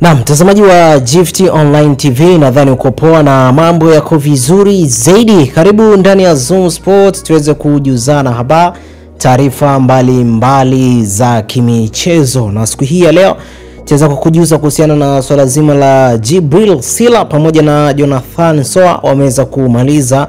Na mtazamaji wa Gift Online TV, nadhani uko poa na mambo yako vizuri zaidi. Karibu ndani ya Zoom Sport tuweze kujuzana habari, taarifa mbalimbali za kimichezo. Na siku hii ya leo tutaweza kukujuza kuhusiana na swala zima la Djibril Sila pamoja na Jonathan Soa wameweza kumaliza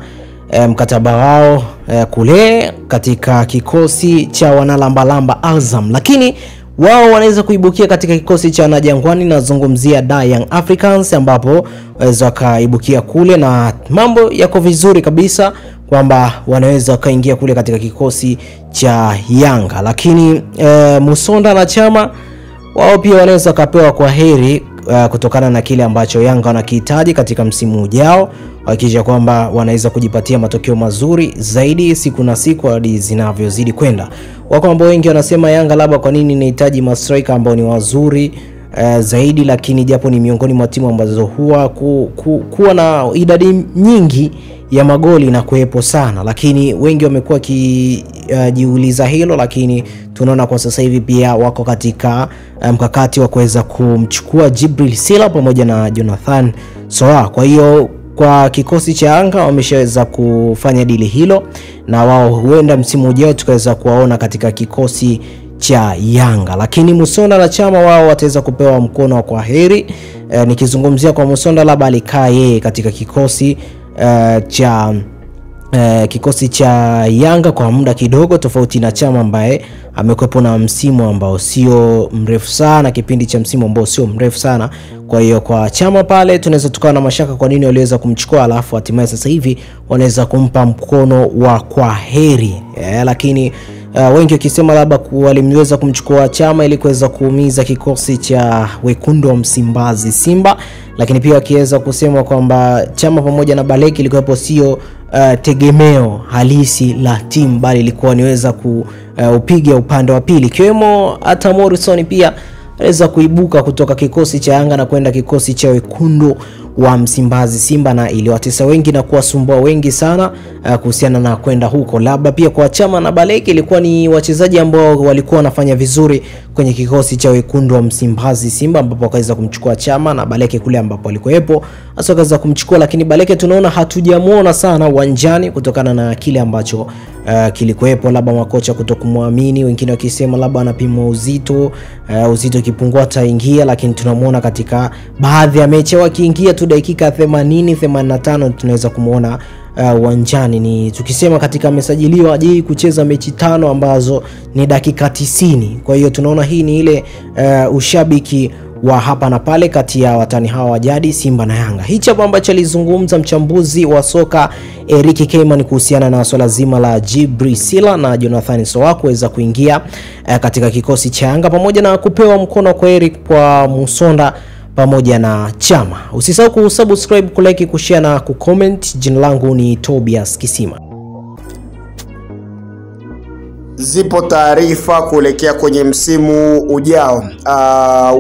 mkataba wao kule katika kikosi cha wanalambalamba Azam, lakini wao wanaweza kuibukia katika kikosi cha Wanajangwani. Nazungumzia Young Africans ambapo waweza kaibukia kule na mambo yako vizuri kabisa kwamba wanaweza kaingia kule katika kikosi cha Yanga. Lakini Musonda na Chama wao pia wanaweza kapewa kwa heri kutokana na kile ambacho Yanga wanakihitaji katika msimu ujao, hakikisha kwamba wanaweza kujipatia matokeo mazuri zaidi siku na siku hadi zinavyozidi kwenda. Wako ambao wengi wanasema Yanga labda kwa nini inahitaji mastrika ambao ni wazuri zaidi, lakini japo ni miongoni mwa timu ambazo huwa kuwa na idadi nyingi ya magoli na kuepo sana, lakini wengi wamekuwa kijiuliza hilo. Lakini tunaona kwa sasa hivi pia wako katika mkakati wa kuweza kumchukua Djibril Sila pamoja na Jonathan Soa. Kwa hiyo kwa kikosi cha Yanga wameshaweza kufanya dili hilo, na wao huenda msimu ujao tukaweza kuwaona katika kikosi cha Yanga. Lakini Musonda na Chama wao wataweza kupewa mkono kwa heri. Nikizungumzia kwa Musonda labda alikaa yeye katika kikosi cha Yanga kwa muda kidogo, tofauti na Chama ambaye amekuwepo na msimu ambao sio mrefu sana, kipindi cha msimu ambao sio mrefu sana. Kwa hiyo kwa Chama pale tunaweza tukawa na mashaka kwa nini waliweza kumchukua, alafu hatimaye sasa hivi wanaweza kumpa mkono wa kwa heri. Lakini wengi wakisema labda walimweza kumchukua Chama ili kuweza kuumiza kikosi cha Wekundu wa Msimbazi Simba, lakini pia wakiweza kusema kwamba Chama pamoja na Baleki ilikuwa sio tegemeo halisi la timu, bali ilikuwa niweza kupiga upande wa pili. Kiwemo hata Morrison pia aliweza kuibuka kutoka kikosi cha Yanga na kwenda kikosi cha Wekundu wa Msimbazi Simba, na iliwatesa wengi na kuwasumbua wengi sana kuhusiana na kwenda huko. Labda pia kwa Chama na Baleki ilikuwa ni wachezaji ambao walikuwa wanafanya vizuri kwenye kikosi cha Wekundu wa Msimbazi Simba, ambapo wakaweza kumchukua Chama na Baleki kule ambapo alikuwepo hasa wakaweza kumchukua. Lakini Baleki tunaona hatujamuona sana uwanjani kutokana na kile ambacho kilikuwepo, labda makocha kutokumwamini, wengine wakisema labda anapimwa uzito kipungua ataingia, lakini tunamuona katika baadhi ya mechi wakiingia tu dakika 80 85 tunaweza kumuona uwanjani. Ni tukisema katika amesajiliwa aje kucheza mechi 5 ambazo ni dakika 90. Kwa hiyo tunaona hii ni ile ushabiki wa hapa na pale kati ya watani hawa wa jadi Simba na Yanga. Hicho ambacho alizungumza mchambuzi wa soka Eric Keiman kuhusiana na swala zima la Djibril Sila na Jonathan Soa kuweza kuingia katika kikosi cha Yanga pamoja na kupewa mkono kwa Eric kwa Musonda pamoja na Chama. Usisahau kusubscribe, kulike, kushare na kucomment. Jina langu ni Tobias Kisima. Zipo taarifa kuelekea kwenye msimu ujao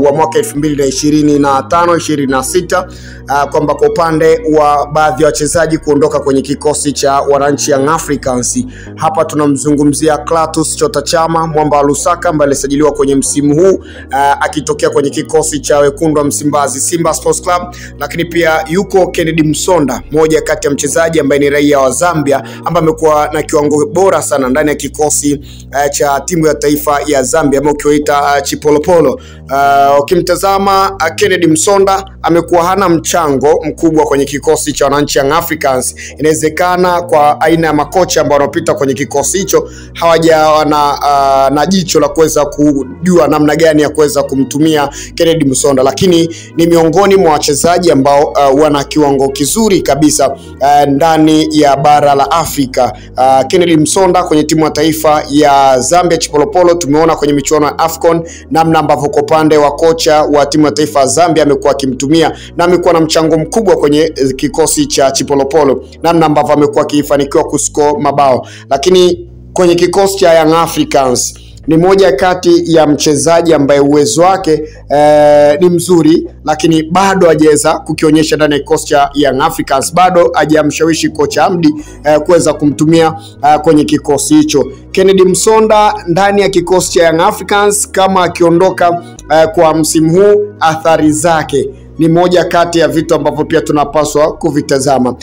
wa mwaka 2025-26 kwamba kwa upande wa baadhi ya wachezaji kuondoka kwenye kikosi cha wananchi Young Africans. Hapa tunamzungumzia Clatous Chota Chama, mwamba wa Lusaka ambaye alisajiliwa kwenye msimu huu akitokea kwenye kikosi cha Wekundu wa Msimbazi Simba Sports Club. Lakini pia yuko Kennedy Musonda, moja kati ya mchezaji ambaye ni raia wa Zambia ambaye amekuwa na kiwango bora sana ndani ya kikosi cha timu ya taifa ya Zambia ambao ukiwaita Chipolopolo. Ukimtazama Kennedy Musonda amekuwa hana mchango mkubwa kwenye kikosi cha wananchi Young Africans. Inawezekana kwa aina ya makocha ambao wanapita kwenye kikosi hicho hawajawa na jicho la kuweza kujua namna gani ya kuweza kumtumia Kennedy Musonda, lakini ni miongoni mwa wachezaji ambao wana kiwango kizuri kabisa ndani ya bara la Afrika. Kennedy Musonda kwenye timu ya taifa ya Zambia Chipolopolo tumeona kwenye michuano ya AFCON namna ambavyo kwa upande wa kocha wa timu ya taifa ya Zambia amekuwa akimtumia na amekuwa na mchango mkubwa kwenye kikosi cha Chipolopolo, namna ambavyo amekuwa akifanikiwa kuscore mabao. Lakini kwenye kikosi cha Young Africans ni moja kati ya mchezaji ambaye uwezo wake ni mzuri, lakini bado hajaweza kukionyesha ndani ya kikosi cha Young Africans. Bado hajamshawishi kocha Hamdi kuweza kumtumia kwenye kikosi hicho. Kennedy Msonda ndani ya kikosi cha Young Africans, kama akiondoka kwa msimu huu, athari zake ni moja kati ya vitu ambavyo pia tunapaswa kuvitazama.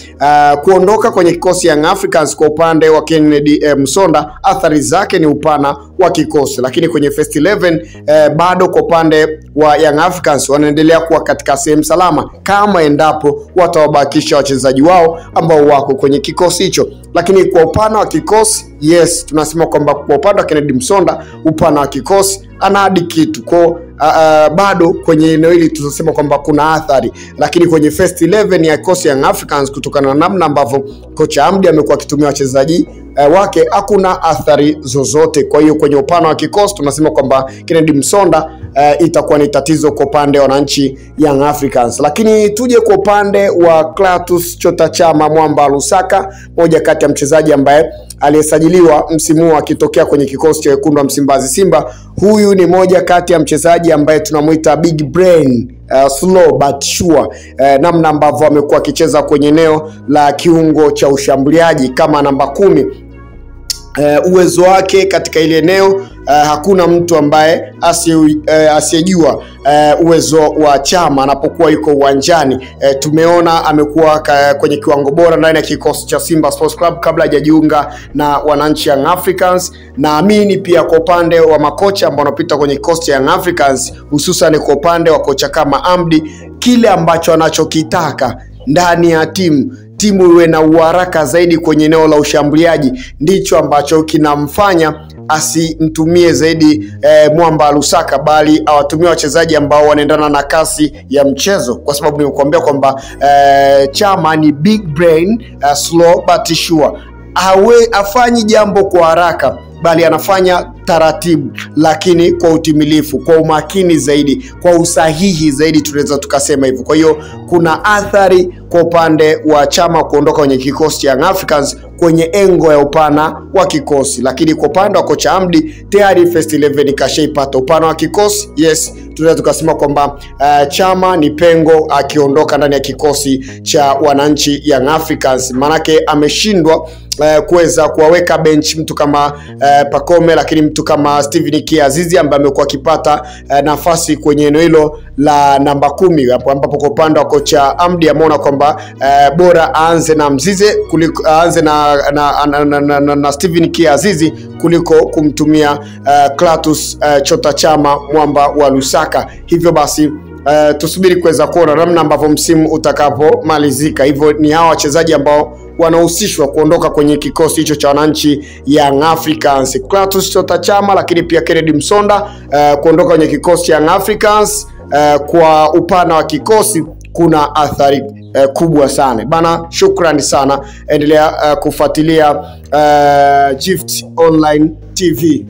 Kuondoka kwenye kikosi Young Africans kwa upande wa Kennedy Msonda, athari zake ni upana wa kikosi, lakini kwenye first 11 bado kwa upande wa Young Africans wanaendelea kuwa katika sehemu salama kama endapo watawabakisha wachezaji wao ambao wako kwenye kikosi hicho. Lakini kwa upana wa kikosi, yes, tunasema kwamba kwa upande wa Kennedy Msonda, upana wa kikosi ana hadi kitu. Kwa bado kwenye eneo hili tunasema kwamba kuna athari, lakini kwenye first 11 ya kikosi Young Africans, kutokana na namna ambavyo kocha Hamdi amekuwa akitumia wachezaji wake, hakuna athari zozote. Kwa hiyo kwenye upana wa kikosi tunasema kwamba Kennedy Msonda itakuwa ni tatizo kwa upande wa wananchi Young Africans. Lakini tuje kwa upande wa Clatous Chota Chama Mwamba Lusaka, moja kati ya mchezaji ambaye aliyesajiliwa msimu huu akitokea kwenye kikosi cha Wekundu wa Msimbazi Simba. Huyu ni moja kati ya mchezaji ambaye tunamuita big brain, slow but sure, namna ambavyo amekuwa akicheza kwenye eneo la kiungo cha ushambuliaji kama namba 10. Uwezo wake katika ile eneo, hakuna mtu ambaye asiyejua uwezo wa Chama anapokuwa yuko uwanjani. Tumeona amekuwa kwenye kiwango bora ndani ya kikosi cha Simba Sports Club kabla hajajiunga na wananchi Young Africans. Naamini pia kwa upande wa makocha ambao wanapita kwenye kikosi cha Young Africans, hususan kwa upande wa kocha kama Hamdi, kile ambacho anachokitaka ndani ya timu iwe na uharaka zaidi kwenye eneo la ushambuliaji, ndicho ambacho kinamfanya asimtumie zaidi Mwamba Lusaka, bali awatumie wachezaji ambao wanaendana na kasi ya mchezo, kwa sababu nimekuambia kwamba Chama ni big brain, slow but sure. Afanyi jambo kwa haraka, bali anafanya taratibu, lakini kwa utimilifu, kwa umakini zaidi, kwa usahihi zaidi, tunaweza tukasema hivyo. Kwa hiyo kuna athari kwa upande wa Chama kuondoka kwenye kikosi cha Young Africans kwenye engo ya upana wa kikosi, lakini kwa upande wa kocha Hamdi tayari first 11 kashaipata upana wa kikosi. Yes, tunaweza tukasema kwamba Chama ni pengo akiondoka ndani ya kikosi cha wananchi Young Africans, manake ameshindwa kuweza kuwaweka bench mtu kama Pacome, lakini mtu kama Steven Kiazizi ambaye amekuwa akipata nafasi kwenye eneo hilo la namba 10, ambapo kwa upande wa kocha Hamdi ameona kwamba bora aanze na Mzize kuliko aanze na Steven Kiazizi kuliko kumtumia Clatous Chota Chama Mwamba wa Lusaka. Hivyo basi tusubiri kuweza kuona namna ambavyo msimu utakapomalizika. Hivyo ni hawa wachezaji ambao wanahusishwa kuondoka kwenye kikosi hicho cha wananchi Young Africans: Clatous Chota Chama, lakini pia Kennedy Msonda kuondoka kwenye kikosi cha Young Africans. Kwa upana wa kikosi kuna athari kubwa sana bana. Shukrani sana, endelea kufuatilia Gift Online TV.